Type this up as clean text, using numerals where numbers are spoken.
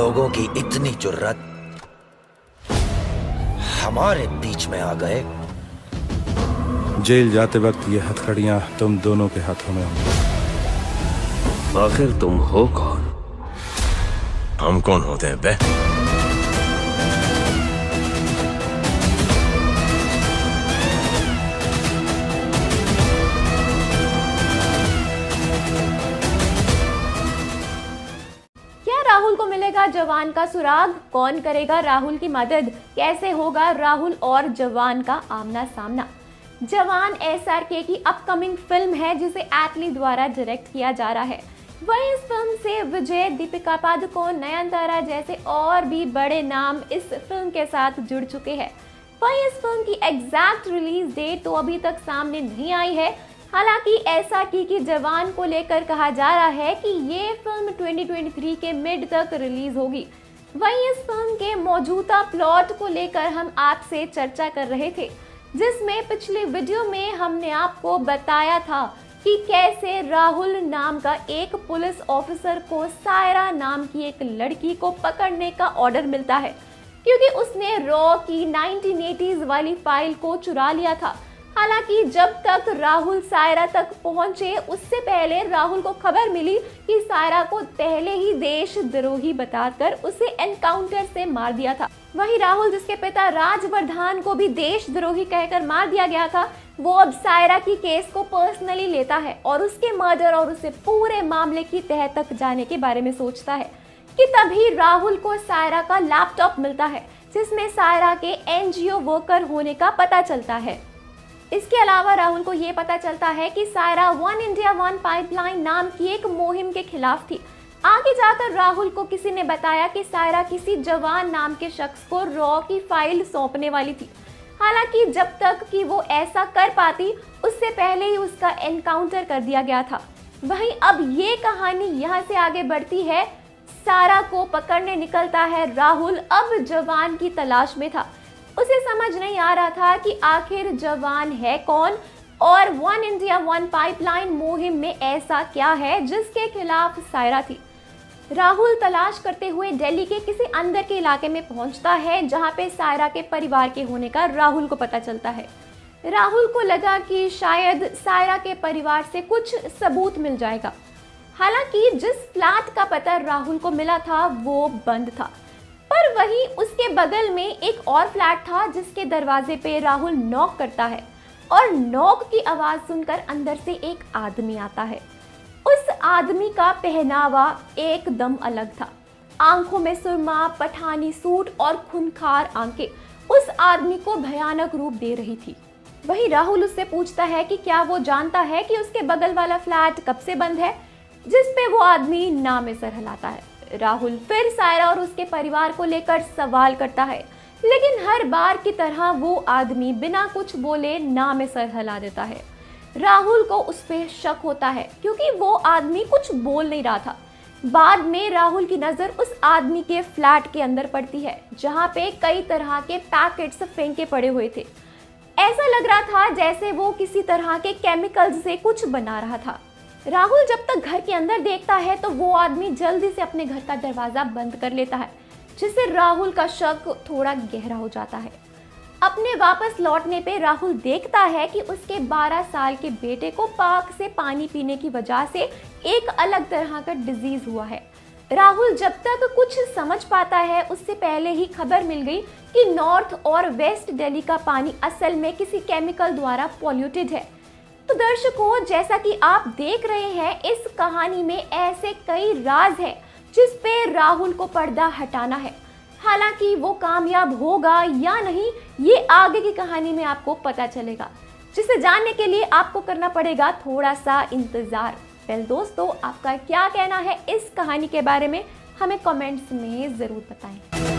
लोगों की इतनी जुर्रत हमारे बीच में आ गए। जेल जाते वक्त ये हथकड़ियां तुम दोनों के हाथों में होंगी। आखिर तुम हो कौन? हम कौन होते हैं बे? क्या राहुल को मिलेगा जवान का सुराग? कौन करेगा राहुल की मदद? कैसे होगा राहुल और जवान का आमना सामना? जवान एसआरके की अपकमिंग फिल्म है जिसे एटली द्वारा डायरेक्ट किया जा रहा है। वहीं इस फिल्म से विजय, दीपिका पादुकोण, नयनतारा जैसे और भी बड़े नाम इस फिल्म के साथ जुड़ चुके हैं। वहीं इस फिल्म की एग्जैक्ट रिलीज डेट तो अभी तक सामने नहीं आई है। हालांकि ऐसा की जवान को लेकर कहा जा रहा है कि ये फिल्म 2023 के मिड तक रिलीज होगी। वहीं इस फिल्म के मौजूदा प्लॉट को लेकर हम आपसे चर्चा कर रहे थे, जिसमें पिछले वीडियो में हमने आपको बताया था कि कैसे राहुल नाम का एक पुलिस ऑफिसर को सायरा नाम की एक लड़की को पकड़ने का ऑर्डर मिलता है, क्योंकि उसने रॉ की 1980s वाली फाइल को चुरा लिया था। हालांकि जब तक राहुल सायरा तक पहुंचे उससे पहले राहुल को खबर मिली कि सायरा को पहले ही देशद्रोही बताकर उसे एनकाउंटर से मार दिया था। वहीं राहुल, जिसके पिता राजवर्धन को भी देशद्रोही कहकर मार दिया गया था, वो अब सायरा की केस को पर्सनली लेता है और उसके मर्डर और उसे पूरे मामले की तह तक जाने के बारे में सोचता है कि तभी राहुल को सायरा का लैपटॉप मिलता है, जिसमें सायरा के एनजीओ वर्कर होने का पता चलता है। इसके अलावा राहुल को ये पता चलता है कि Saira one India one pipeline नाम की एक मुहिम के खिलाफ थी। आगे जाकर राहुल को किसी ने बताया कि सायरा किसी जवान नाम के शख्स को रॉ की फाइल सौंपने वाली थी। हालांकि जब तक कि वो ऐसा कर पाती उससे पहले ही उसका एनकाउंटर कर दिया गया था। वहीं अब ये कहानी यहाँ से आगे बढ़ती है। सायरा को पकड़ने निकलता है राहुल, अब जवान की तलाश में था। उसे समझ नहीं आ रहा था कि आखिर जवान है कौन और वन इंडिया वन पाइपलाइन मुहिम में ऐसा क्या है जिसके खिलाफ सायरा थी। राहुल तलाश करते हुए दिल्ली के किसी अंदर के इलाके में पहुंचता है, जहां पे सायरा के परिवार के होने का राहुल को पता चलता है। राहुल को लगा कि शायद सायरा के परिवार से कुछ सबूत मिल जाएगा। हालांकि जिस फ्लैट का पता राहुल को मिला था वो बंद था, पर वहीं उसके बगल में एक और फ्लैट था जिसके दरवाजे पे राहुल नॉक करता है और नॉक की आवाज सुनकर अंदर से एक आदमी आता है। उस आदमी का पहनावा एकदम अलग था। आंखों में सुरमा, पठानी सूट और खूंखार आंखें उस आदमी को भयानक रूप दे रही थी। वहीं राहुल उससे पूछता है कि क्या वो जानता है कि उसके बगल वाला फ्लैट कब से बंद है, जिस पे वो आदमी ना में सर हिलाता है। राहुल फिर सायरा और उसके परिवार को लेकर सवाल करता है, लेकिन हर बार की तरह वो आदमी बिना कुछ बोले ना में सर हिला देता है। राहुल को उस पे शक होता है क्योंकि वो आदमी कुछ बोल नहीं रहा था। बाद में राहुल की नजर उस आदमी के फ्लैट के अंदर पड़ती है, जहाँ पे कई तरह के पैकेट्स फेंके पड़े हुए थे। ऐसा लग रहा था जैसे वो किसी तरह के केमिकल्स से कुछ बना रहा था। राहुल जब तक घर के अंदर देखता है तो वो आदमी जल्दी से अपने घर का दरवाजा बंद कर लेता है, जिससे राहुल का शक थोड़ा गहरा हो जाता है। अपने वापस लौटने पे राहुल देखता है कि उसके 12 साल के बेटे को पार्क से पानी पीने की वजह से एक अलग तरह का डिजीज हुआ है। राहुल जब तक कुछ समझ पाता है उससे पहले ही खबर मिल गई कि नॉर्थ और वेस्ट दिल्ली का पानी असल में किसी केमिकल द्वारा पॉल्यूटेड है। तो दर्शकों, जैसा कि आप देख रहे हैं, इस कहानी में ऐसे कई राज हैं जिस पे राहुल को पर्दा हटाना है। हालांकि वो कामयाब होगा या नहीं, ये आगे की कहानी में आपको पता चलेगा, जिसे जानने के लिए आपको करना पड़ेगा थोड़ा सा इंतजार। वेल दोस्तों, आपका क्या कहना है इस कहानी के बारे में, हमें कमेंट्स में जरूर बताएं।